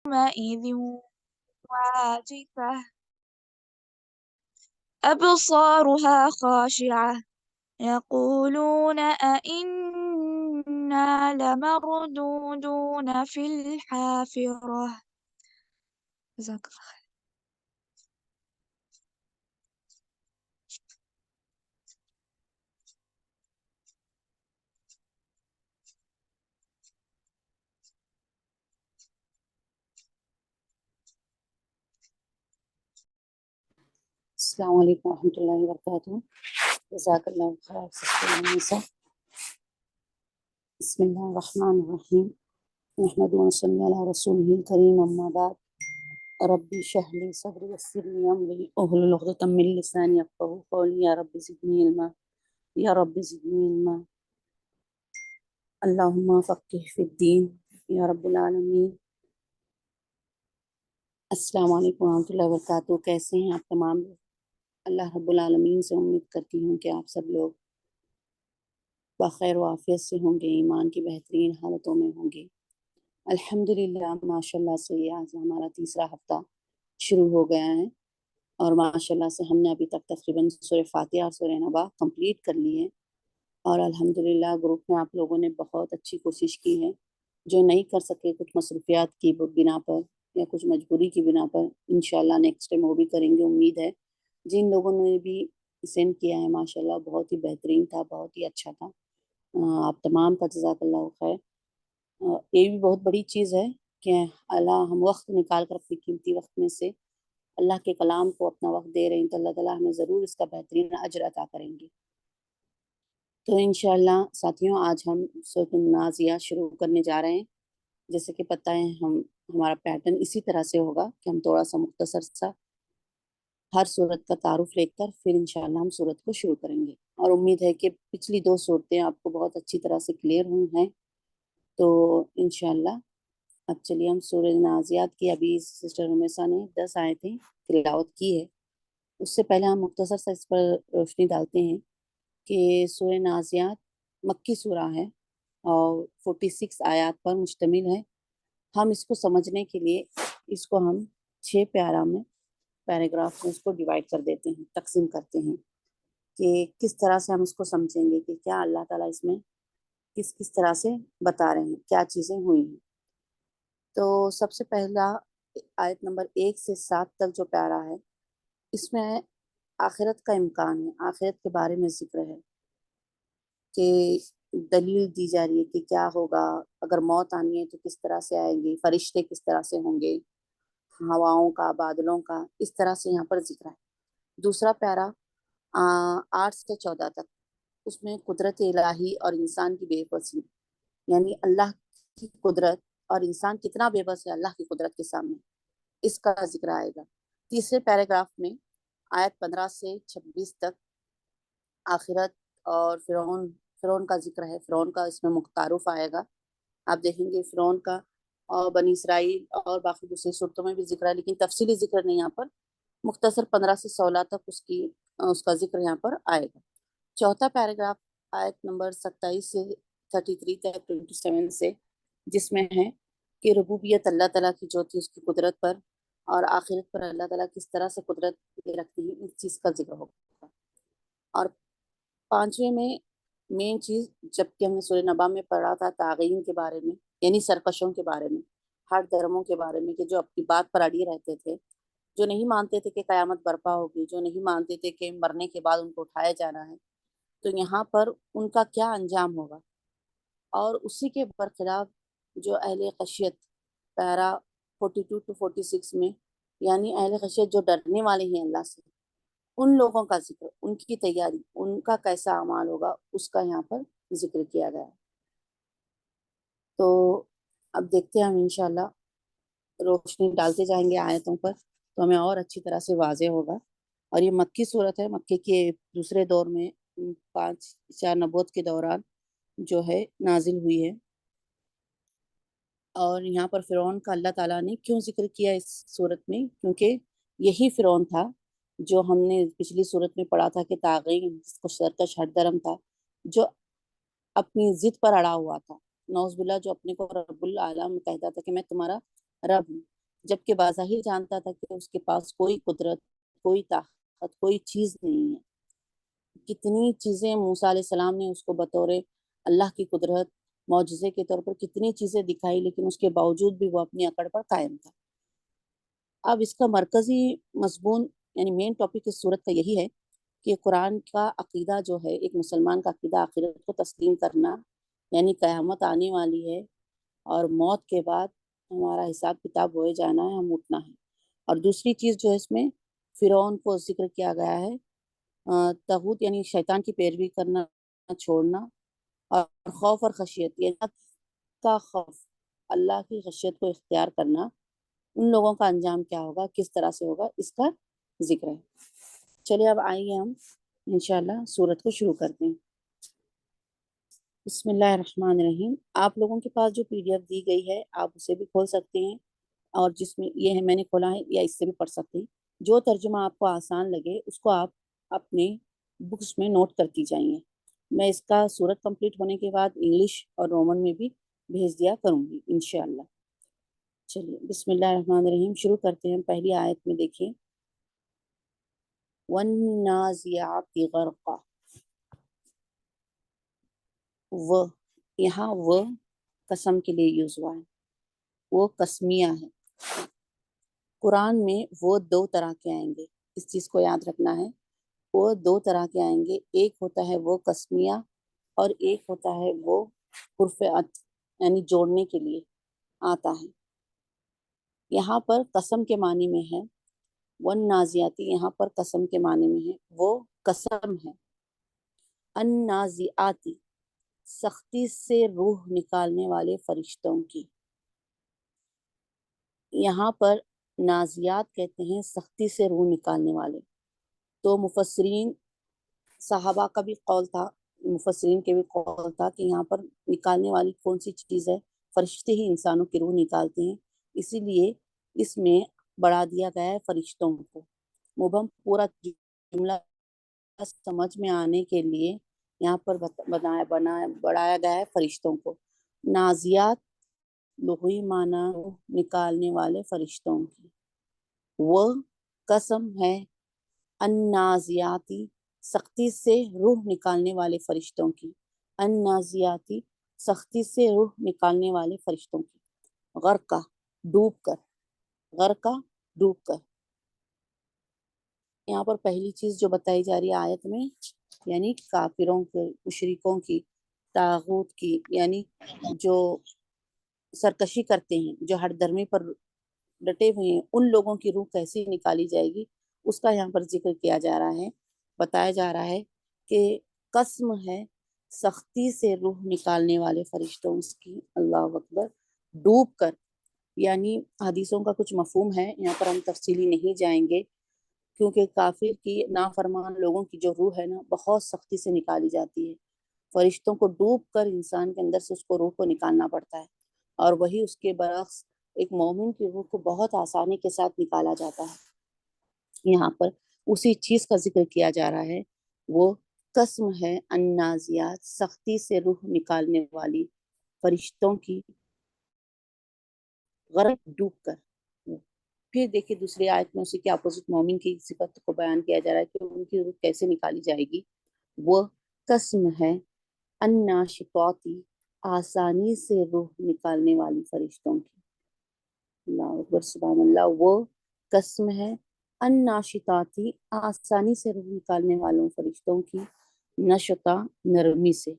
يومئذ واجفة أبصارها خاشعة يقولون أئنا لمردودون في الحافرة. جزاك الله خير. السلام علیکم ورحمۃ اللہ وبرکاتہ. جزاک اللہ خیر سسٹر انیسہ. بسم اللہ الرحمن الرحیم. نحمد و نصلی علی رسولہ الکریم. اما بعد. ربی اشرح لی صدری ویسر لی امری واحلل عقدۃ من لسانی یفقہوا قولی. یا رب زدنی علما یا رب زدنی علما. اللہم فقہ فی الدین یا رب العالمین. السلام علیکم ورحمۃ اللہ وبرکاتہ. کیسے ہیں آپ تمام لوگ؟ اللہ رب العالمین سے امید کرتی ہوں کہ آپ سب لوگ بخیر و عافیت سے ہوں گے، ایمان کی بہترین حالتوں میں ہوں گے. الحمدللہ ماشاء اللہ سے آج ہمارا تیسرا ہفتہ شروع ہو گیا ہے، اور ماشاء اللہ سے ہم نے ابھی تک تقریباً سورہ فاتحہ اور سورہ نبا کمپلیٹ کر لی ہے. اور الحمدللہ گروپ میں آپ لوگوں نے بہت اچھی کوشش کی ہے. جو نہیں کر سکے کچھ مصروفیات کی بنا پر یا کچھ مجبوری کی بنا پر، انشاءاللہ نیکسٹ ٹائم وہ بھی کریں گے. امید ہے جن لوگوں نے بھی سینڈ کیا ہے ماشاءاللہ بہت ہی بہترین تھا، بہت ہی اچھا تھا. آپ تمام کا جزاک اللہ خیر. یہ بھی بہت بڑی چیز ہے کہ اللہ ہم وقت نکال کر اپنی قیمتی وقت میں سے اللہ کے کلام کو اپنا وقت دے رہے ہیں، تو اللہ تعالیٰ ہمیں ضرور اس کا بہترین اجر عطا کریں گے. تو انشاءاللہ ساتھیوں آج ہم سورۃ النازعہ شروع کرنے جا رہے ہیں. جیسے کہ پتہ ہے ہمارا پیٹرن اسی طرح سے ہوگا کہ ہم تھوڑا سا مختصر سا ہر صورت کا تعارف لے کر پھر انشاءاللہ ہم صورت کو شروع کریں گے. اور امید ہے کہ پچھلی 2 صورتیں آپ کو بہت اچھی طرح سے کلیئر ہوئی ہیں. تو انشاءاللہ اب چلیے ہم سورہ نازعات کی ابھی سسٹر رمیسہ نے 10 آیتیں تلاوت کی ہے. اس سے پہلے ہم مختصر سا اس پر روشنی ڈالتے ہیں کہ سورہ نازعات مکی سورہ ہے اور 46 آیات پر مشتمل ہے. ہم اس کو سمجھنے کے لیے اس کو ہم 6 پیراگراف میں اس کو ڈیوائڈ کر دیتے ہیں، تقسیم کرتے ہیں کہ کس طرح سے ہم اس کو سمجھیں گے کہ کیا اللہ تعالیٰ اس میں کس طرح سے بتا رہے ہیں، کیا چیزیں ہوئی ہیں. تو سب سے پہلا آیت نمبر 1 سے 7 تک جو پیارا ہے، اس میں آخرت کا امکان ہے، آخرت کے بارے میں ذکر ہے کہ دلیل دی جا رہی ہے کہ کیا ہوگا اگر موت آنی ہے تو کس طرح سے آئیں گے، فرشتے کس طرح سے ہوں گے، ہواؤں کا، بادلوں کا، اس طرح سے یہاں پر ذکر ہے. دوسرا پیارا 8 سے 14 تک، اس میں قدرت الہی اور انسان کی بے بسی، یعنی اللہ کی قدرت اور انسان کتنا بے بس ہے اللہ کی قدرت کے سامنے، اس کا ذکر آئے گا. تیسرے پیراگراف میں آیت 15 سے 26 تک آخرت اور فرعون کا ذکر ہے. فرعون کا اس میں تعارف آئے گا. آپ دیکھیں گے فرعون کا اور بنی اسرائیل اور باقی دوسری صورتوں میں بھی ذکر ہے، لیکن تفصیلی ذکر نہیں. یہاں پر مختصر 15 سے 16 تک اس کا ذکر یہاں پر آئے گا. چوتھا پیراگراف آیت نمبر 27 سے 33 تک 27 سے، جس میں ہے کہ ربوبیت اللہ تعالیٰ کی جو تھی اس کی قدرت پر، اور آخرت پر اللہ تعالیٰ کس طرح سے قدرت رکھتی ہے، اس چیز کا ذکر ہوگا. اور پانچویں میں مین چیز، جب کہ ہم نے سورہ نبا میں پڑھا تھا تعغین کے بارے میں، یعنی سرکشوں کے بارے میں، ہر دھرموں کے بارے میں، کہ جو اپنی بات پر اڑی رہتے تھے، جو نہیں مانتے تھے کہ قیامت برپا ہوگی، جو نہیں مانتے تھے کہ مرنے کے بعد ان کو اٹھایا جانا ہے، تو یہاں پر ان کا کیا انجام ہوگا. اور اسی کے برخلاف جو اہل خشیت پیرا 42 to 46 میں، یعنی اہل خشیت جو ڈرنے والے ہیں اللہ سے، ان لوگوں کا ذکر، ان کی تیاری، ان کا کیسا اعمال ہوگا، اس کا یہاں پر ذکر کیا گیا. تو اب دیکھتے ہیں ہم انشاءاللہ روشنی ڈالتے جائیں گے آیتوں پر تو ہمیں اور اچھی طرح سے واضح ہوگا. اور یہ مکی صورت ہے، مکے کے دوسرے دور میں 5 نبوت کے دوران جو ہے نازل ہوئی ہے. اور یہاں پر فرعون کا اللہ تعالیٰ نے کیوں ذکر کیا اس صورت میں؟ کیونکہ یہی فرعون تھا جو ہم نے پچھلی صورت میں پڑھا تھا کہ طاغین، جس کو سرکش ہر درم تھا، جو اپنی ضد پر اڑا ہوا تھا، نعوذ باللہ، جو اپنے کو رب العالم کہتا تھا کہ میں تمہارا رب ہوں، جبکہ بظاہر جانتا تھا کہ اس کے پاس کوئی قدرت، کوئی طاقت، کوئی چیز نہیں ہے۔ کتنی چیزیں موسیٰ علیہ السلام نے اس کو بطور اللہ کی قدرت، معجزے کے طور پر کتنی چیزیں دکھائی، لیکن اس کے باوجود بھی وہ اپنی اکڑ پر قائم تھا۔ اب اس کا مرکزی مضمون یعنی مین ٹاپک اس صورت کا یہی ہے کہ قرآن کا عقیدہ جو ہے، ایک مسلمان کا عقیدہ آخرت کو تسلیم کرنا، یعنی قیامت آنے والی ہے اور موت کے بعد ہمارا حساب کتاب ہوئے جانا ہے، ہم اٹھنا ہے۔ اور دوسری چیز جو ہے اس میں فرعون کو ذکر کیا گیا ہے، طاغوت یعنی شیطان کی پیروی کرنا چھوڑنا، اور خوف اور خشیت یہ کا خوف، اللہ کی خشیت کو اختیار کرنا، ان لوگوں کا انجام کیا ہوگا، کس طرح سے ہوگا، اس کا ذکر ہے۔ چلیے اب آئیے ہم انشاءاللہ سورت کو شروع کرتے ہیں۔ بسم اللہ الرحمن الرحیم۔ آپ لوگوں کے پاس جو PDF دی گئی ہے آپ اسے بھی کھول سکتے ہیں، اور جس میں یہ ہے میں نے کھولا ہے، یا اس سے بھی پڑھ سکتے ہیں۔ جو ترجمہ آپ کو آسان لگے اس کو آپ اپنے بکس میں نوٹ کرتی جائیں۔ میں اس کا سورت کمپلیٹ ہونے کے بعد انگلش اور رومن میں بھی بھیج دیا کروں گی انشاءاللہ۔ چلیے بسم اللہ الرحمن الرحیم شروع کرتے ہیں۔ پہلی آیت میں دیکھیے، وَالنَّازِعَاتِ غَرْقًا۔ وہ یہاں وہ قسم کے لیے یوز ہوا ہے، وہ قسمیہ ہے۔ قرآن میں وہ دو طرح کے آئیں گے، اس چیز کو یاد رکھنا ہے۔ وہ دو طرح کے آئیں گے، ایک ہوتا ہے وہ قسمیہ اور ایک ہوتا ہے وہ حرف عطف یعنی جوڑنے کے لیے آتا ہے۔ یہاں پر قسم کے معنی میں ہے، والنازیاتی یہاں پر قسم کے معنی میں ہے، وہ قسم ہے۔ النازعاتی سختی سے روح نکالنے والے فرشتوں کی۔ یہاں پر نازیات کہتے ہیں سختی سے روح نکالنے والے۔ تو مفسرین صحابہ کا بھی قول تھا، مفسرین کے بھی قول تھا کہ یہاں پر نکالنے والی کون سی چیز ہے، فرشتے ہی انسانوں کی روح نکالتے ہیں، اسی لیے اس میں بڑھا دیا گیا ہے فرشتوں کو۔ مبہم پورا جملہ سمجھ میں آنے کے لیے یہاں پر بڑھایا گیا ہے فرشتوں کو۔ نازیات لغوی معنی نکالنے والے فرشتوں کی، وہ قسم ہے النازیاتی سختی سے روح نکالنے والے فرشتوں کی، النازیاتی سختی سے روح نکالنے والے فرشتوں کی، غرقہ ڈوب کر، غرقہ ڈوب کر۔ یہاں پر پہلی چیز جو بتائی جا رہی ہے آیت میں، یعنی کافروں کے، مشرکوں کی، طاغوت کی، یعنی جو سرکشی کرتے ہیں، جو ہر دھرمی پر ڈٹے ہوئے ہیں، ان لوگوں کی روح کیسے نکالی جائے گی اس کا یہاں پر ذکر کیا جا رہا ہے، بتایا جا رہا ہے کہ قسم ہے سختی سے روح نکالنے والے فرشتوں کی، اللہ اکبر، ڈوب کر۔ یعنی حدیثوں کا کچھ مفہوم ہے، یہاں پر ہم تفصیلی نہیں جائیں گے، کیونکہ کافر کی، نافرمان لوگوں کی جو روح ہے نا بہت سختی سے نکالی جاتی ہے۔ فرشتوں کو ڈوب کر انسان کے اندر سے اس کو روح کو نکالنا پڑتا ہے، اور وہی اس کے برعکس ایک مومن کی روح کو بہت آسانی کے ساتھ نکالا جاتا ہے۔ یہاں پر اسی چیز کا ذکر کیا جا رہا ہے، وہ قسم ہے النازیات سختی سے روح نکالنے والی فرشتوں کی، غرق ڈوب کر۔ پھر دیکھیے دوسری آیت میں اسی کے اپوزٹ مومن کی صفت کو بیان کیا جا رہا ہے کہ ان کی روح کیسے نکالی جائے گی، وہ قسم ہے الناشطاتی آسانی سے روح نکالنے والی فرشتوں کی، اللہ اکبر سبحان اللہ، وہ قسم ہے الناشطاتی آسانی سے روح نکالنے والوں فرشتوں کی، نشطہ نرمی سے۔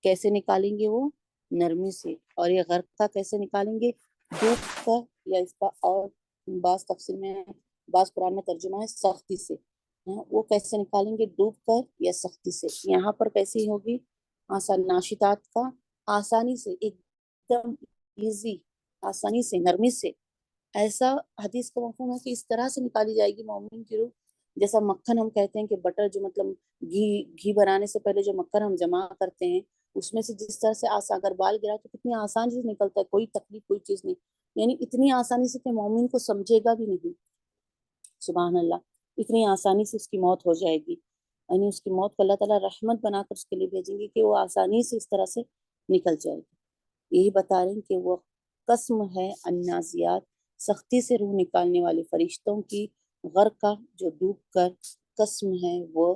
کیسے نکالیں گے وہ؟ نرمی سے۔ اور یہ غرق کا کیسے نکالیں گے؟ ڈوب کر، یا اس کا اور بعض تفسیر میں، بعض قرآن میں ترجمہ ہے سختی سے۔ وہ کیسے نکالیں گے؟ ڈوب کر یا سختی سے۔ یہاں پر کیسی ہوگی؟ آسان، ناشطات کا آسانی سے، ایک دم ایزی، آسانی سے، نرمی سے۔ ایسا حدیث کا مفہوم ہے کہ اس طرح سے نکالی جائے گی مومن کی روح، جیسا مکھن ہم کہتے ہیں کہ بٹر، جو مطلب گھی بنانے سے پہلے جو مکھن ہم جمع کرتے ہیں، اس میں سے جس طرح سے اگر بال گرا تو کتنی آسانی سے نکلتا ہے، کوئی تکلیف کوئی چیز نہیں، یعنی اتنی آسانی سے کہ مومن کو سمجھے گا بھی نہیں، سبحان اللہ، اتنی آسانی سے اس کی موت ہو جائے گی، یعنی اس کی موت کو اللہ تعالیٰ رحمت بنا کر اس کے لیے بھیجیں گے کہ وہ آسانی سے اس طرح سے نکل جائے گی۔ یہی بتا رہے ہیں کہ وہ قسم ہے النازیات سختی سے روح نکالنے والے فرشتوں کی، غرقہ جو ڈوب کر، قسم ہے وہ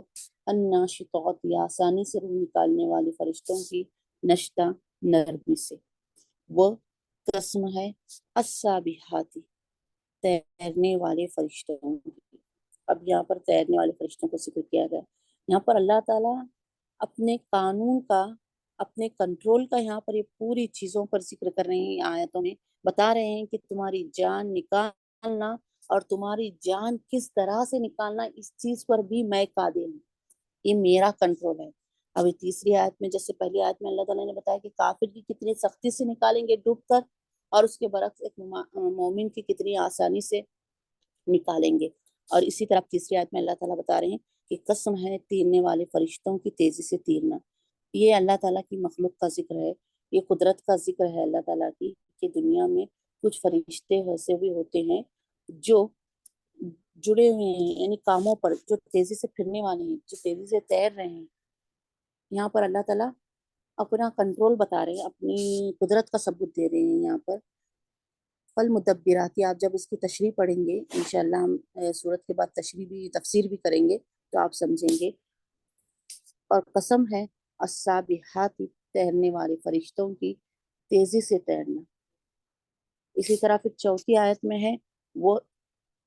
الناشطات یا آسانی سے روح نکالنے والے فرشتوں کی، نشطہ نرمی سے، وہ قسم ہے السابحاتی تیرنے والے فرشتوں کی۔ اب یہاں پر تیرنے والے فرشتوں کو ذکر کیا گیا، یہاں پر اللہ تعالیٰ اپنے قانون کا، اپنے کنٹرول کا یہاں پر یہ پوری چیزوں پر ذکر کر رہے ہیں، آیتوں میں بتا رہے ہیں کہ تمہاری جان نکالنا اور تمہاری جان کس طرح سے نکالنا، اس چیز پر بھی میں قادر ہوں، یہ میرا کنٹرول ہے۔ ابھی تیسری آیت میں، جیسے پہلی آیت میں اللہ تعالیٰ نے بتایا کہ کافر کی کتنی سختی سے نکالیں گے ڈوب کر، اور اس کے برعکس ایک مومن کی کتنی آسانی سے نکالیں گے، اور اسی طرح تیسری آیت میں اللہ تعالیٰ بتا رہے ہیں کہ قسم ہے تیرنے والے فرشتوں کی تیزی سے تیرنا۔ یہ اللہ تعالیٰ کی مخلوق کا ذکر ہے، یہ قدرت کا ذکر ہے اللہ تعالیٰ کی، کہ دنیا میں کچھ فرشتے ایسے بھی ہوتے ہیں جو جڑے ہوئے ہیں، یعنی کاموں پر، جو تیزی سے پھرنے والے ہیں، جو تیزی سے تیر رہے ہیں۔ یہاں پر اللہ تعالیٰ اپنا کنٹرول بتا رہے ہیں، اپنی قدرت کا ثبوت دے رہے ہیں یہاں پر۔ فالمدبراتی، آپ جب اس کی تشریح پڑھیں گے انشاءاللہ، ہم سورت کے بعد تشریح بھی، تفسیر بھی کریں گے تو آپ سمجھیں گے۔ اور قسم ہے السابحات تیرنے والے فرشتوں کی، تیزی سے تیرنا۔ اسی طرح پھر چوتھی آیت میں ہے، وہ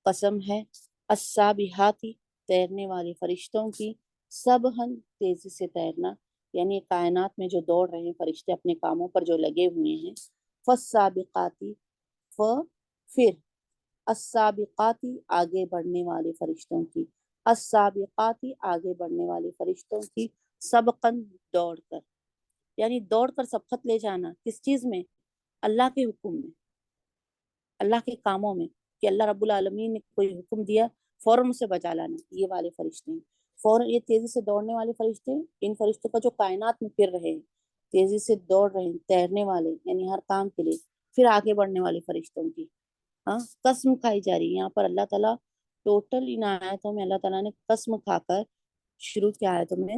قسم ہے السابحات تیرنے والے فرشتوں کی، سبحن تیزی سے تیرنا، یعنی کائنات میں جو دوڑ رہے ہیں فرشتے اپنے کاموں پر جو لگے ہوئے ہیں، فالسابقاتی پھر السابقاتی آگے بڑھنے والے فرشتوں کی، السابقاتی آگے بڑھنے والے فرشتوں کی، سبقن دوڑ کر، یعنی دوڑ کر سبقت لے جانا، کس چیز میں؟ اللہ کے حکم میں، اللہ کے کاموں میں، کہ اللہ رب العالمین نے کوئی حکم دیا فوراً اسے بجا لانا، یہ والے فرشتے ہیں۔ فوراً یہ تیزی سے دوڑنے والے فرشتے، ان فرشتوں کا جو کائنات میں پھر رہے ہیں، تیزی سے دوڑ رہے ہیں، تیرنے والے، یعنی ہر کام کے لیے، پھر آگے بڑھنے والے فرشتوں کی، ہاں قسم کھائی جا رہی ہے یہاں پر اللہ تعالیٰ، ٹوٹل ان آیتوں میں اللہ تعالیٰ نے قسم کھا کر، شروع کی آیتوں میں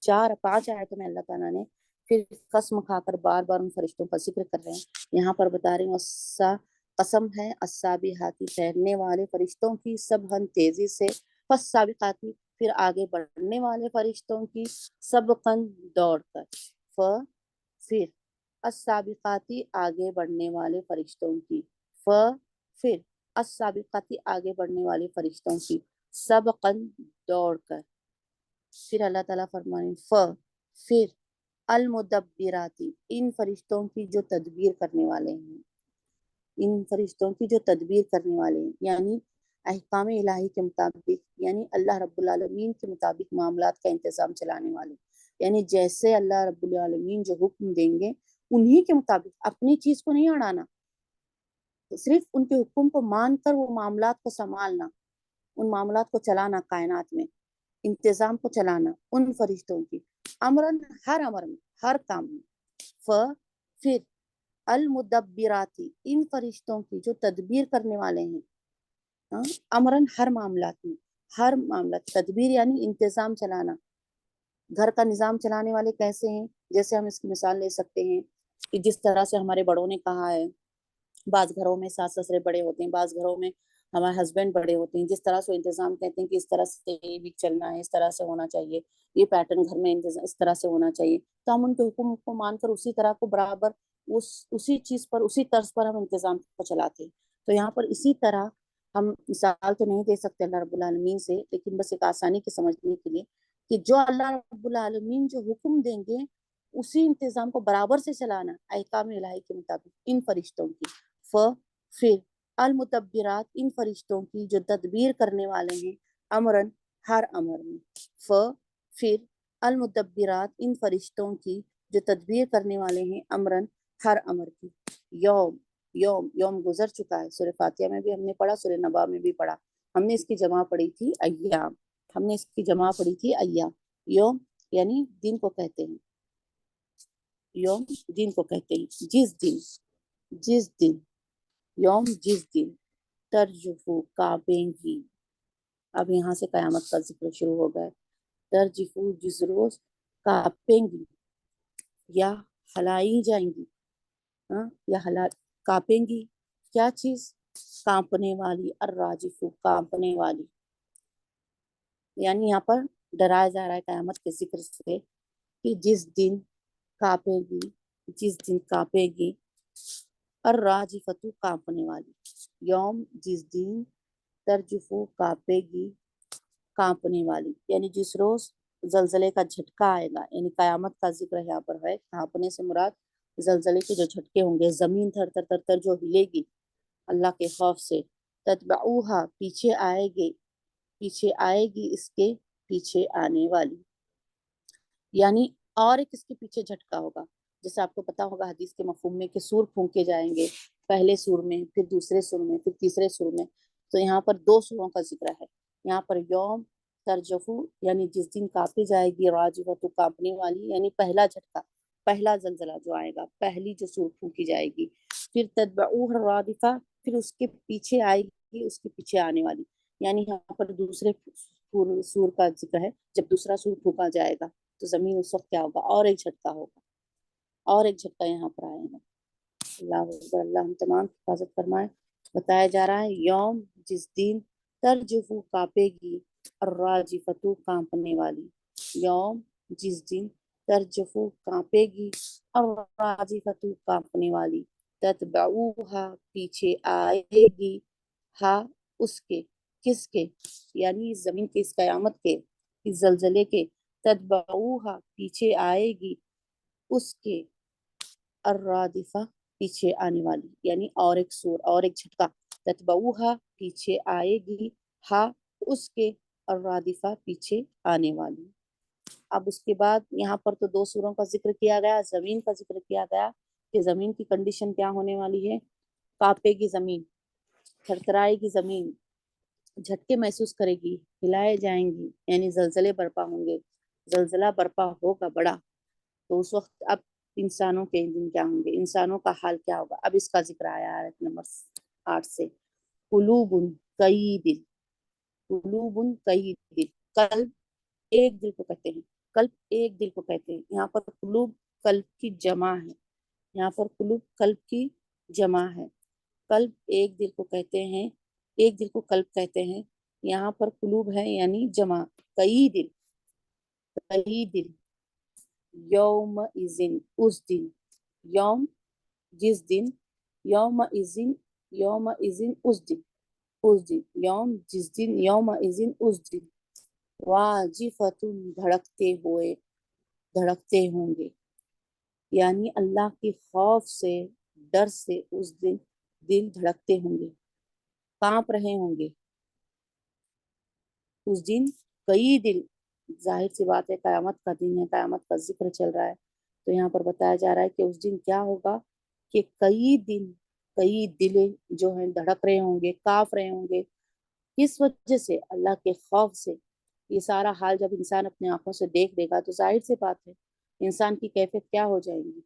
4-5 آیتوں میں اللہ تعالیٰ نے پھر قسم کھا کر بار بار ان فرشتوں کا ذکر کر رہے ہیں، یہاں پر بتا رہے ہیں قسم ہے السابحاتی تیرنے والے فرشتوں کی، سبحن تیزی سے، فالسابقاتی پھر آگے بڑھنے والے فرشتوں کی، سبقن دوڑ کر، پھر السابقاتی آگے بڑھنے والے فرشتوں کی، پھر السابقاتی آگے بڑھنے والے فرشتوں کی، سبقن دوڑ کر، پھر اللہ تعالیٰ فرمائیں پھر المدبراتی ان فرشتوں کی جو تدبیر کرنے والے ہیں، ان فرشتوں کی جو تدبیر کرنے والے ہیں، یعنی احکام الہی کے مطابق، یعنی اللہ رب العالمین کے مطابق معاملات کا انتظام چلانے والے، یعنی جیسے اللہ رب العالمین جو حکم دیں گے انہی کے مطابق، اپنی چیز کو نہیں اڑانا، صرف ان کے حکم کو مان کر وہ معاملات کو سنبھالنا، ان معاملات کو چلانا، کائنات میں انتظام کو چلانا، ان فرشتوں کی، امرن ہر امر میں، ہر کام میں، پھر المدبراتی ان فرشتوں کی جو تدبیر کرنے والے ہیں، امرن ہر معاملات میں، ہر معاملات، تدبیر یعنی انتظام چلانا، گھر کا نظام چلانے والے کیسے ہیں؟ جیسے ہم اس کی مثال لے سکتے ہیں کہ جس طرح سے ہمارے بڑوں نے کہا ہے، بعض گھروں میں ساس سسرے بڑے ہوتے ہیں، بعض گھروں میں ہمارے ہسبینڈ بڑے ہوتے ہیں، جس طرح سے انتظام کہتے ہیں کہ اس طرح سے یہ بھی چلنا ہے، اس طرح سے ہونا چاہیے، یہ پیٹرن گھر میں انتظام اس طرح سے ہونا چاہیے، تو ہم ان کے حکم کو مان کر اسی طرح کو برابر اسی چیز پر، اسی طرز پر ہم انتظام کو چلاتے ہیں۔ تو یہاں پر اسی طرح ہم مثال تو نہیں دے سکتے اللہ رب العالمین سے، لیکن بس ایک آسانی کے سمجھنے کے لیے کہ جو اللہ رب العالمین جو حکم دیں گے اسی انتظام کو برابر سے چلانا احکام الہی کے مطابق، ان فرشتوں کی، پھر المتبرات ان فرشتوں کی جو تدبیر کرنے والے ہیں، امرن ہر امر میں، پھر المتبرات ان فرشتوں کی جو تدبیر کرنے والے ہیں، امرن ہر امر کی، یوم گزر چکا ہے، سورہ فاتحہ میں بھی ہم نے پڑھا، سورہ نبا میں بھی پڑھا، ہم نے اس کی جمع پڑھی تھی ایام، ہم نے اس کی جمع پڑھی تھی ایام، یوم یعنی دن کو کہتے ہیں، یوم دن کو کہتے ہیں، جس دن یوم جس دن ترجفو کانپیں گی، اب یہاں سے قیامت کا ذکر شروع ہو گیا، ترجفو جس روز کانپیں گی یا ہلائی جائیں گی، یا حالات کانپیں گی. کیا چیز؟ کانپنے والی، الراجف کانپنے والی. یعنی یہاں پر ڈرایا جا رہا ہے قیامت کے ذکر سے کہ جس دن کانپے گی، جس دن کانپے گی، الراجفۃ کانپنے والی، یوم جس دن، ترجف کانپے گی، کانپنے والی، یعنی جس روز زلزلے کا جھٹکا آئے گا. یعنی قیامت کا ذکر یہاں پر ہے. کانپنے سے مراد زلزلے کے جو جھٹکے ہوں گے، زمین تھر تھر تھر تھر جو ہلے گی اللہ کے خوف سے. تتبعوہا پیچھے آئے گی، پیچھے آئے گی اس کے پیچھے آنے والی. یعنی اور ایک اس کے پیچھے جھٹکا ہوگا. جیسے آپ کو پتا ہوگا حدیث کے مفہوم میں کہ سور پھونکے جائیں گے، پہلے سور میں، پھر دوسرے سور میں، پھر تیسرے سور میں. تو یہاں پر 2 سوروں کا ذکر ہے. یہاں پر یوم ترجفو یعنی جس دن کانپی جائے گی، راجفۃ کانپنے والی یعنی پہلا جھٹکا، پہلا زلزلہ جو آئے گا، پہلی جو سور پھونکی جائے گی. پھر تتبعوہ الرادفہ پھر اس کے پیچھے آئے گی اس کے پیچھے آنے والی. یعنی یہاں پر دوسرے سور کا ذکر ہے. جب دوسرا سور پھونکا جائے گا تو زمین اس وقت کیا ہوگا؟ اور ایک جھٹکا ہوگا، اور ایک جھٹکا یہاں پر آئے گا. اللہ اکبر. اللہ ہم تمام حفاظت فرمائے. بتایا جا رہا ہے یوم جس دن، ترجف کانپے گی، الراجفۃ کانپنے والی. یوم جس دن، ترجف کانپے گی، الراجفۃ کانپنے والی. تتبعوہا پیچھے آئے گی، ہا اس کے، کس کے؟ یعنی زمین کے، اس قیامت کے، اس زلزلے کے. تتبعوہا پیچھے آئے گی اس کے، الرادفہ پیچھے آنے والی، یعنی اور ایک سور، اور ایک جھٹکا. تتبعوہا پیچھے آئے گی، ہا اس کے، الرادفہ پیچھے آنے والی. اب اس کے بعد یہاں پر تو 2 سوروں کا ذکر کیا گیا، زمین کا ذکر کیا گیا کہ زمین کی کنڈیشن کیا ہونے والی ہے. کانپے گی زمین، تھرتھرائے گی زمین، جھٹکے محسوس کرے گی، ہلائے جائیں گی، یعنی زلزلے برپا ہوں گے. زلزلہ برپا ہوگا بڑا. تو اس وقت اب انسانوں کے دن کیا ہوں گے، انسانوں کا حال کیا ہوگا. اب اس کا ذکر آیا آیت نمبر 8 سے. قلوب کئی دل، قلوب کئی دل، قلب ایک دل کو کہتے ہیں، قلب ایک دل کو کہتے ہیں. یہاں پر قلوب قلب کی جمع ہے، یہاں پر قلوب قلب کی جمع ہے. قلب ایک دل کو کہتے ہیں، ایک دل کو قلب کہتے ہیں. یہاں پر قلوب ہے یعنی جمع. کئی دل، کئی دل. یوم اذن اس دن، یوم جس دن، یوم اذن، یوم اذن اس دن، اس دن، یوم جس دن، یوم اذن اس دن. واجفۃ دھڑکتے ہوئے، دھڑکتے ہوں گے. یعنی اللہ کے خوف سے، ڈر سے اس دن دل دھڑکتے ہوں گے، کانپ رہے ہوں گے اس دن. کئی دل، ظاہر سی بات ہے قیامت کا دن ہے، قیامت کا ذکر چل رہا ہے. تو یہاں پر بتایا جا رہا ہے کہ اس دن کیا ہوگا کہ کئی دل، کئی دل جو ہیں دھڑک رہے ہوں گے، کانپ رہے ہوں گے. کس وجہ سے؟ اللہ کے خوف سے. یہ سارا حال جب انسان اپنے آنکھوں سے دیکھ دے گا تو ظاہر سی بات ہے انسان کی کیفیت کیا ہو جائے گی.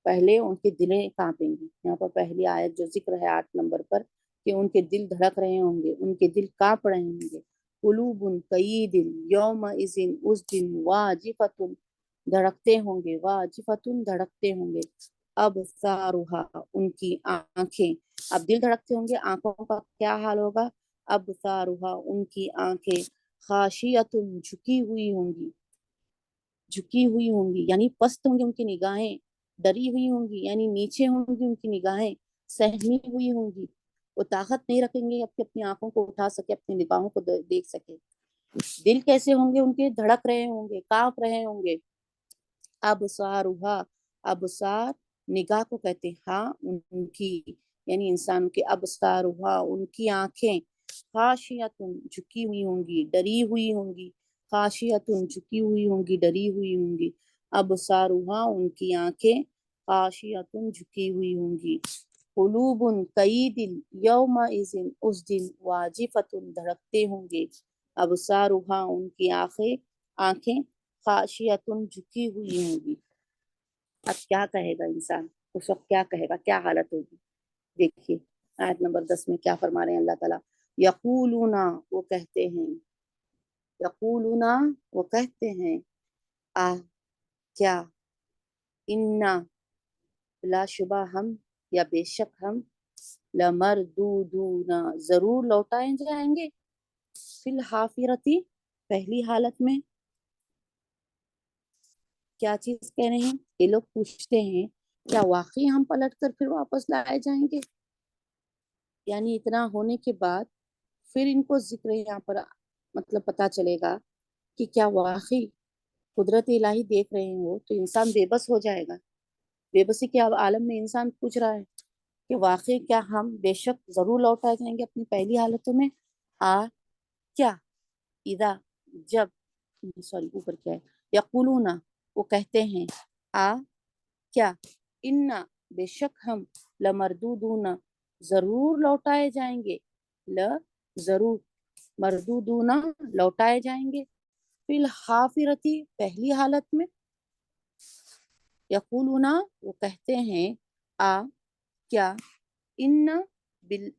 پہلے ان کی دلیں کانپیں گی. یہاں پر پہلی آیت جو ذکر ہے 8 نمبر پر کہ ان کے دل دھڑک رہے ہوں گے، ان کے دل کانپ رہے ہوں گے. قلوب کئی دل، یوم اذن اس دن، واجفۃ دھڑکتے ہوں گے، واجفۃ دھڑکتے ہوں گے. ابصارھا ان کی آنکھیں. اب دل دھڑکتے ہوں گے، آنکھوں کا کیا حال ہوگا؟ ابصارھا ان کی آنکھیں، خاشعۃ جھکی ہوئی ہوں گی، جھکی ہوئی ہوں گی یعنی پست ہوں گی ان کی نگاہیں، ڈری ہوئی ہوں گی یعنی نیچے ہوں گی ان کی نگاہیں، سہمی ہوئی ہوں گی. وہ طاقت نہیں رکھیں گے اپنی آنکھوں کو اٹھا سکے، اپنی نگاہوں کو دیکھ سکے. دل کیسے ہوں گے ان کے؟ دھڑک رہے ہوں گے، کانپ رہے ہوں گے. ابصارھا، ابصار نگاہ کو کہتے ہیں، ہاں ان کی یعنی انسان کے. ابصارھا ان کی آنکھیں، خاشعۃ جھکی ہوئی ہوں گی، ڈری ہوئی ہوں گی، خاشعۃ جھکی ہوئی ہوں گی، ڈری ہوئی ہوں گی. ابصارھا ان کی آنکھیں، خاشعۃ جھکی ہوئی ہوں گی. قلوب کئی دل، یوم اذن اس دن، واجفۃ دھڑکتے ہوں گے. ابصارھا ان کی آنکھیں، خاشعۃ جھکی ہوئی ہوں گی. اب کیا کہے گا انسان اس وقت؟ کیا کہے گا؟ کیا حالت ہوگی؟ دیکھیے آیت نمبر 10 میں کیا فرما رہے ہیں اللہ تعالیٰ. یقولون وہ کہتے ہیں، یقولون وہ کہتے ہیں، کیا، انا لا شبہ ہم، یا بے شک ہم لمردودون ضرور لوٹائے جائیں گے فی الحافرتی پہلی حالت میں. کیا چیز کہہ رہے ہیں یہ لوگ؟ پوچھتے ہیں کیا واقعی ہم پلٹ کر پھر واپس لائے جائیں گے؟ یعنی اتنا ہونے کے بعد پھر ان کو ذکر یہاں پر مطلب پتا چلے گا کہ کیا واقعی قدرت الہی دیکھ رہے ہو تو انسان بے بس ہو جائے گا. بے بسی کے عالم میں انسان پوچھ رہا ہے کہ واقعی کیا ہم بے شک ضرور لوٹائے جائیں گے اپنی پہلی حالتوں میں. کیا اذا جب سوری اوپر کیا ہے یقولون وہ کہتے ہیں کیا ان بے شک ہم لمردودون ضرور لوٹائے جائیں گے ضرور مردودون لوٹائے جائیں گے فی الحافرتی پہلی حالت میں. یقولون وہ کہتے ہیں کیا ان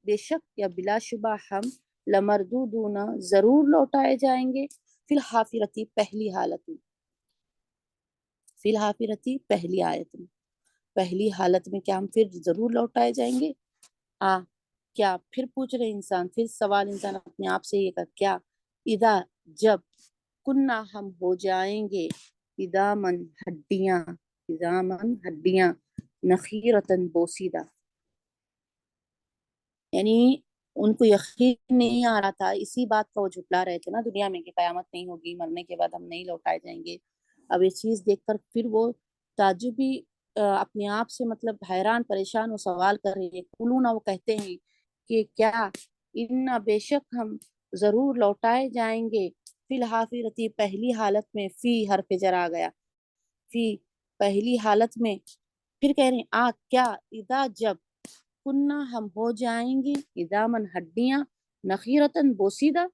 بے شک یا بلا شبہ ہم لمردودون ضرور لوٹائے جائیں گے فی الحافرتی پہلی حالت میں. فی الحافرتی پہلی آیت میں پہلی حالت میں کیا ہم پھر ضرور لوٹائے جائیں گے. کیا پھر پوچھ رہے انسان، پھر سوال انسان اپنے آپ سے یہ کر کیا اذا جب کننا ہم ہو جائیں گے ادامن ہڈیاں نخیرتن بوسیدہ. یعنی ان کو یقین نہیں آ رہا تھا، اسی بات کا وہ جھٹلا رہے تھے نا دنیا میں کہ قیامت نہیں ہوگی، مرنے کے بعد ہم نہیں لوٹائے جائیں گے. اب یہ چیز دیکھ کر پھر وہ تعجبی اپنے آپ سے مطلب حیران پریشان وہ سوال کر رہے ہیں. قولون وہ کہتے ہیں کہ کیا ان بے شک ہم ضرور لوٹائے جائیں گے فی الحافرتی پہلی حالت میں. فی حرف جر آ گیا، فی پہلی حالت میں. پھر کہہ رہے ہیں کیا اذا جب کننا ہم ہو جائیں گے ادامن ہڈیاں نخیرتن بوسیدہ.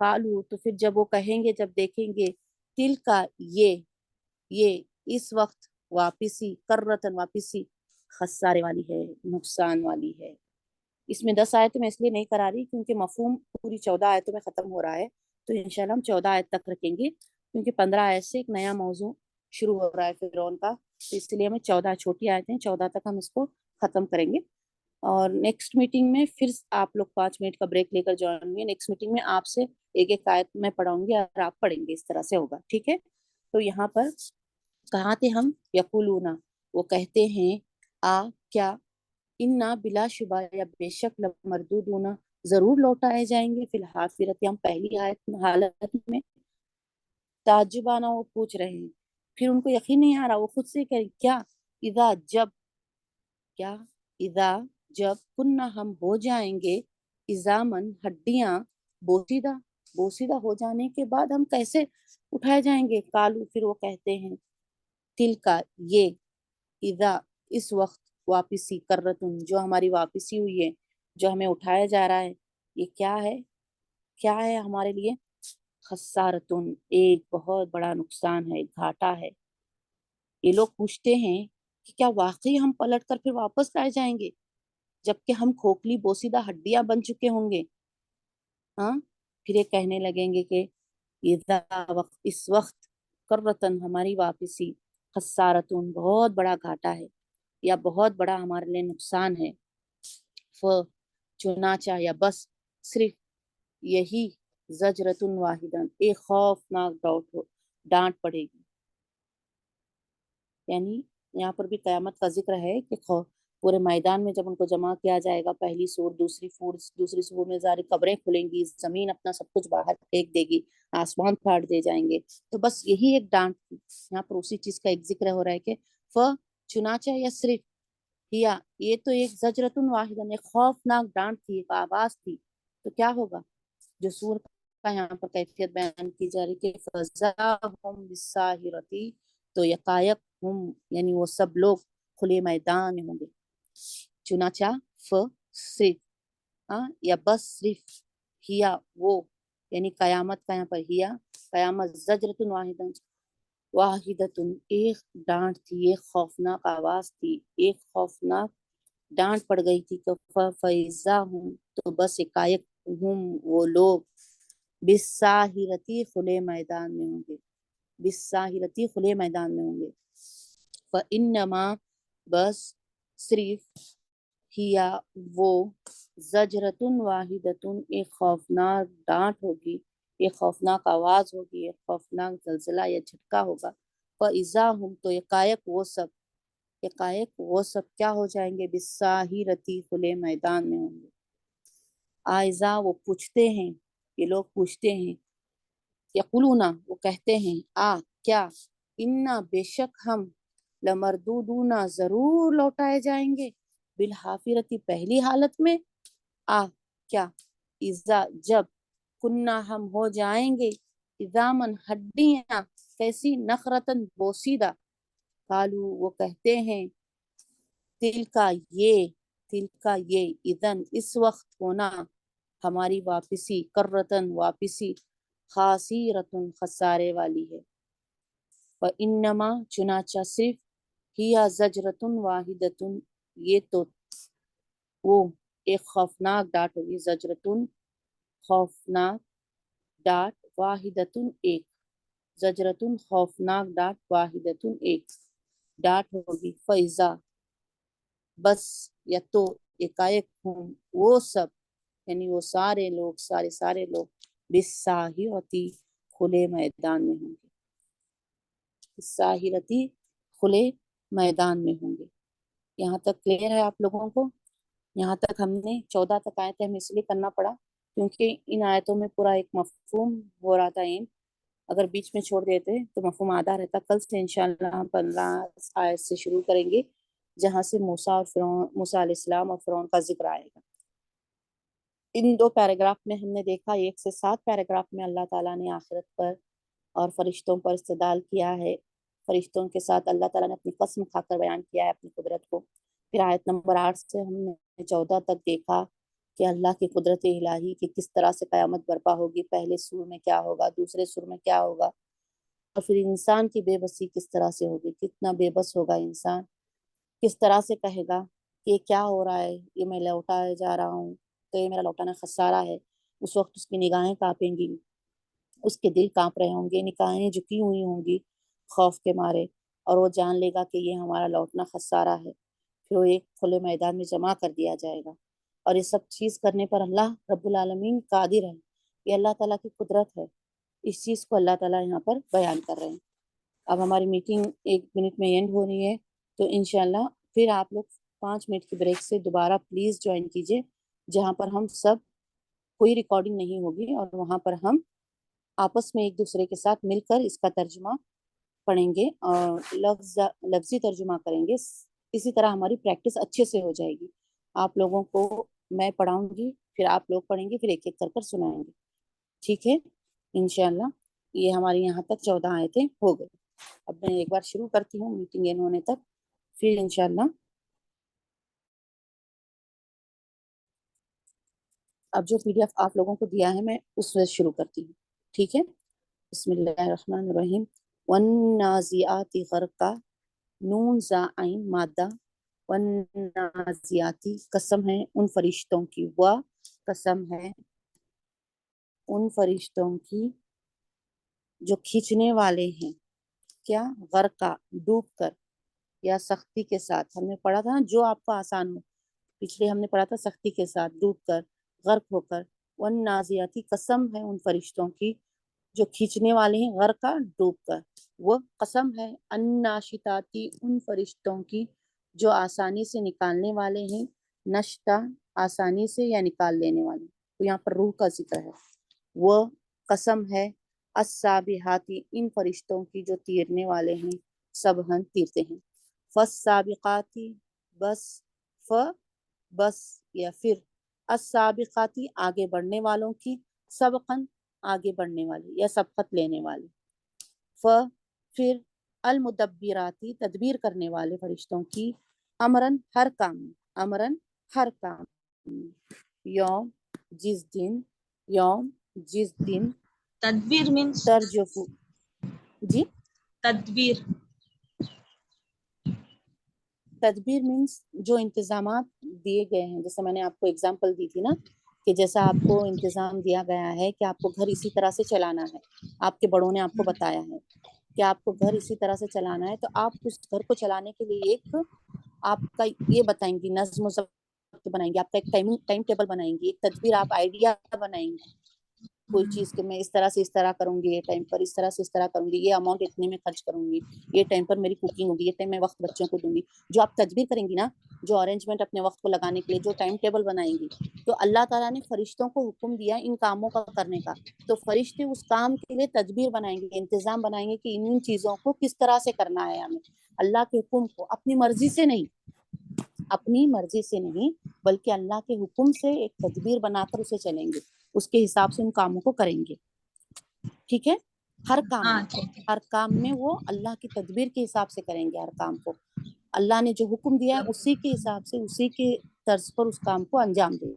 قالو تو پھر جب وہ کہیں گے، جب دیکھیں گے تل کا یہ اس وقت واپسی کررتن واپسی خسارے والی ہے، نقصان والی ہے. اس میں 10 آیتوں میں اس لیے نہیں کرا رہی کیونکہ مفہوم پوری 14 آیتوں میں ختم ہو رہا ہے، تو انشاءاللہ ہم 14 آیت تک رکھیں گے کیونکہ 15 آیت سے ایک نیا موضوع شروع ہو رہا ہے فرعون کا، تو اس لیے ہمیں 14 چھوٹی آیتیں 14 تک ہم اس کو ختم کریں گے. اور نیکسٹ میٹنگ میں پھر آپ لوگ 5 منٹ کا بریک لے کر جوائن ہوئے. نیکسٹ میٹنگ میں آپ سے ایک آیت میں پڑھاؤں گی اور آپ پڑھیں گے، اس طرح سے ہوگا، ٹھیک ہے؟ تو یہاں پر کہاں تھے ہم؟ یقولون وہ کہتے ہیں کیا اننا بلا شبہ یا بے شک لمردودون ضرور لوٹائے جائیں گے فی الحافرت ہم پہلی حالت میں. تعجبانہ وہ پوچھ رہے ہیں، پھر ان کو یقین نہیں آ رہا، وہ خود سے کہیں کیا اذا جب کننا ہم ہو جائیں گے ازامن ہڈیاں بوسیدہ ہو جانے کے بعد ہم کیسے اٹھائے جائیں گے. قالو پھر وہ کہتے ہیں تل کا یہ اذا اس وقت واپسی کررتن جو ہماری واپسی ہوئی ہے، جو ہمیں اٹھایا جا رہا ہے، یہ کیا ہے ہمارے لیے؟ خسارتن ایک بہت بڑا نقصان ہے، گھاٹا ہے. یہ لوگ پوچھتے ہیں کہ کیا واقعی ہم پلٹ کر پھر واپس لائے جائیں گے جبکہ ہم کھوکھلی بوسیدہ ہڈیاں بن چکے ہوں گے؟ پھر یہ کہنے لگیں گے کہ اس وقت کررتن ہماری واپسی خسارتن بہت بڑا گھاٹا ہے یا بہت بڑا ہمارے لیے نقصان ہے. چنانچہ یا بس صرف یہی زجرتن واحدن ایک خوفناک ڈانٹ پڑے گی. یعنی یہاں پر بھی قیامت کا ذکر ہے کہ پورے میدان میں جب ان کو جمع کیا جائے گا، پہلی سور دوسری سور میں ساری قبریں کھلیں گی، زمین اپنا سب کچھ باہر پھینک دے گی، آسمان پھاڑ دے جائیں گے. تو بس یہی ایک ڈانٹ، یہاں پر اسی چیز کا ایک ذکر ہو رہا ہے کہ چنانچہ یا صرف یہ تو ایک زجرتن واحدن ایک خوفناک ڈانٹ تھی، ایک آواز تھی. تو کیا ہوگا؟ جو سور کا یہاں پر کیفیت بیان کی جا رہی کہ فَزَاهُمْ بِالسَّاهِرَةِ تو یکایک یعنی وہ سب لوگ کھلے میدان میں ہوں گے. چنانچہ صرف یا بس صرف وہ یعنی قیامت کا یہاں پر قیامت زجرتن واحدتن ایک ڈانٹ تھی، ایک خوفناک آواز تھی، ایک خوفناک ڈانٹ پڑ گئی تھی. فَإِذَا تو بس یکایک وہ لوگ بِالسَّاهِرَةِ کھلے میدان میں ہوں گے، بِالسَّاهِرَةِ کھلے میدان میں ہوں گے. فَإِنَّمَا بس صرف ہیا وہ زجرتن واحدتن ایک خوفناک ڈانٹ ہوگی، ایک خوفناک آواز ہوگی، ایک خوفناک زلزلہ یا جھٹکا ہوگا۔ فَإِذَا هُمْ تو یکایک وہ سب کیا ہو جائیں گے، بالساہرتی کھلے میدان میں ہوں گے۔ آئزہ وہ پوچھتے ہیں، یہ لوگ پوچھتے ہیں، یقولون وہ کہتے ہیں، کیا انا بے شک ہم لمردودون ضرور لوٹائے جائیں گے، بالحافرتی پہلی حالت میں، کیا اذا جب کننا ہم ہو جائیں گے، اذامن ہڈیاں، کیسی نخرتن بوسیدہ، قالو وہ کہتے ہیں، تلکا یہ اذن اس وقت ہونا، ہماری واپسی، کرتن واپسی، خاسیرتن خسارے والی ہے۔ وَإِنَّمَا چنانچہ صرف ہیا زجرتن واحدتن، یہ تو وہ ایک خوفناک ڈانٹ ہوگی، زجرتن خوفناک ڈانٹ، واحدتن ایک، زجرتن خوفناک ڈانٹ، واحدتن ایک ڈانٹ ہوگی۔ فَإِذَا بس یا تو ایکایک ہوں وہ سب، یعنی وہ سارے لوگ، سارے لوگ، بالساہرتی کھلے میدان میں ہوں گے، بالساہرتی کھلے میدان میں ہوں گے۔ یہاں تک کلیئر ہے آپ لوگوں کو؟ یہاں تک ہم نے 14 تک آیتیں ہمیں اس لیے کرنا پڑا کیونکہ ان آیتوں میں پورا ایک مفہوم ہو رہا تھا، اگر بیچ میں چھوڑ دیتے تو مفہوم آدھا رہتا۔ کل سے انشاءاللہ ہم 15 آیت سے شروع کریں گے جہاں سے موسیٰ علیہ السلام اور فرعون کا ذکر آئے گا۔ ان 2 پیراگراف میں ہم نے دیکھا 1 سے 7 پیراگراف میں اللہ تعالیٰ نے آخرت پر اور فرشتوں پر استدلال کیا ہے، فرشتوں کے ساتھ اللہ تعالیٰ نے اپنی قسم کھا کر بیان کیا ہے اپنی قدرت کو۔ پھر آیت نمبر 8 سے ہم نے 14 تک دیکھا کہ اللہ کی قدرت الہی کی کس طرح سے قیامت برپا ہوگی، پہلے سور میں کیا ہوگا، دوسرے سور میں کیا ہوگا، اور پھر انسان کی بے بسی کس طرح سے ہوگی، کتنا بے بس ہوگا انسان، کس طرح سے کہے گا کہ یہ کیا ہو رہا ہے، یہ میں لوٹائے جا رہا ہوں تو یہ میرا لوٹانا خسارہ ہے۔ اس وقت اس کی نگاہیں کانپیں گی، اس کے دل کانپ رہے ہوں گے، نگاہیں جھکی ہوئی ہوں گی خوف کے مارے، اور وہ جان لے گا کہ یہ ہمارا لوٹنا خسارہ ہے۔ پھر وہ ایک کھلے میدان میں جمع کر دیا جائے گا، اور یہ سب چیز کرنے پر اللہ رب العالمین قادر ہے، یہ اللہ تعالیٰ کی قدرت ہے۔ اس چیز کو اللہ تعالیٰ یہاں پر بیان کر رہے ہیں۔ اب ہماری میٹنگ 1 منٹ میں اینڈ ہو رہی ہے، تو انشاءاللہ پھر آپ لوگ 5 منٹ کی بریک سے دوبارہ پلیز جوائن کیجئے، جہاں پر ہم سب کوئی ریکارڈنگ نہیں ہوگی، اور وہاں پر ہم آپس میں ایک دوسرے کے ساتھ مل کر اس کا ترجمہ پڑھیں گے اور لفظی ترجمہ کریں گے۔ اسی طرح ہماری پریکٹس اچھے سے ہو جائے گی۔ آپ لوگوں کو میں پڑھاؤں گی، پھر آپ لوگ پڑھیں گے، پھر ایک ایک کر کر سنائیں گے، ٹھیک ہے؟ انشاءاللہ یہ ہماری یہاں تک 14 آیتیں ہو گئی۔ اب میں ایک بار شروع کرتی ہوں میٹنگ اینڈ ہونے تک، پھر انشاءاللہ اب جو PDF آپ لوگوں کو دیا ہے میں اس سے شروع کرتی ہوں، ٹھیک ہے؟ بسم اللہ الرحمن الرحیم۔ والنازعات غرقا، نون زا عین مادہ، والنازعاتی قسم ہے ان فرشتوں کی، قسم ہے ان فرشتوں کی جو کھینچنے والے ہیں، کیا؟ غرقا ڈوب کر یا سختی کے ساتھ۔ ہم نے پڑھا تھا نا جو آپ کو آسان ہو، پچھلے ہم نے پڑھا تھا سختی کے ساتھ، ڈوب کر، غرق ہو کر۔ والنازعاتی قسم ہے ان فرشتوں کی جو کھینچنے والے ہیں، غرقا ڈوب کر۔ وہ قسم ہے الناشطاتی ان فرشتوں کی جو آسانی سے نکالنے والے ہیں، نشطہ آسانی سے یا نکال لینے والے، تو یہاں پر روح کا ذکر ہے۔ وہ قسم ہے السابحاتی ان فرشتوں کی جو تیرنے والے ہیں، سبحن تیرتے ہیں۔ فالسابقاتی بس یا پھر السابقاتی آگے بڑھنے والوں کی، سبقن آگے بڑھنے والے یا سبقت لینے والے۔ پھر المدبراتی تدبیر کرنے والے فرشتوں کی، امرن ہر کام میں، امرن ہر کام میں، یوم جس دن تدبیر مینس ترجفو، جی تدبیر مینس جو انتظامات دیے گئے ہیں، جیسے میں نے آپ کو اگزامپل دی تھی نا کہ جیسا آپ کو انتظام دیا گیا ہے کہ آپ کو گھر اسی طرح سے چلانا ہے، آپ کے بڑوں نے آپ کو بتایا ہے کہ آپ کو گھر اسی طرح سے چلانا ہے، تو آپ اس گھر کو چلانے کے لیے ایک آپ کا یہ بتائیں گی، نظم و ضبط بنائیں گی، آپ کا ایک ٹائم ٹیبل بنائیں گی، ایک تدبیر، آپ آئیڈیا بنائیں گی کوئی چیز کہ میں اس طرح سے اس طرح کروں گی، یہ ٹائم پر اس طرح سے اس طرح کروں گی، یہ اماؤنٹ اتنے میں خرچ کروں گی، یہ ٹائم پر میری کوکنگ ہوگی، یہ ٹائم میں وقت بچوں کو دوں گی. جو آپ تدبیر کریں گی نا، جو ارینجمنٹ اپنے وقت کو لگانے کے لیے جو ٹائم ٹیبل بنائیں گی، تو اللہ تعالیٰ نے فرشتوں کو حکم دیا ان کاموں کا کرنے کا، تو فرشتے اس کام کے لیے تدبیر بنائیں گے، انتظام بنائیں گے کہ ان چیزوں کو کس طرح سے کرنا ہے ہمیں، اللہ کے حکم کو، اپنی مرضی سے نہیں بلکہ اللہ کے حکم سے ایک تدبیر بنا کر اسے چلیں گے، اس کے حساب سے ان کاموں کو کریں گے. ٹھیک ہے، ہر کام میں وہ اللہ کی تدبیر کے حساب سے کریں گے. ہر کام کو اللہ نے جو حکم دیا ہے اسی کے حساب سے، اسی کے طرز پر اس کام کو انجام دیں.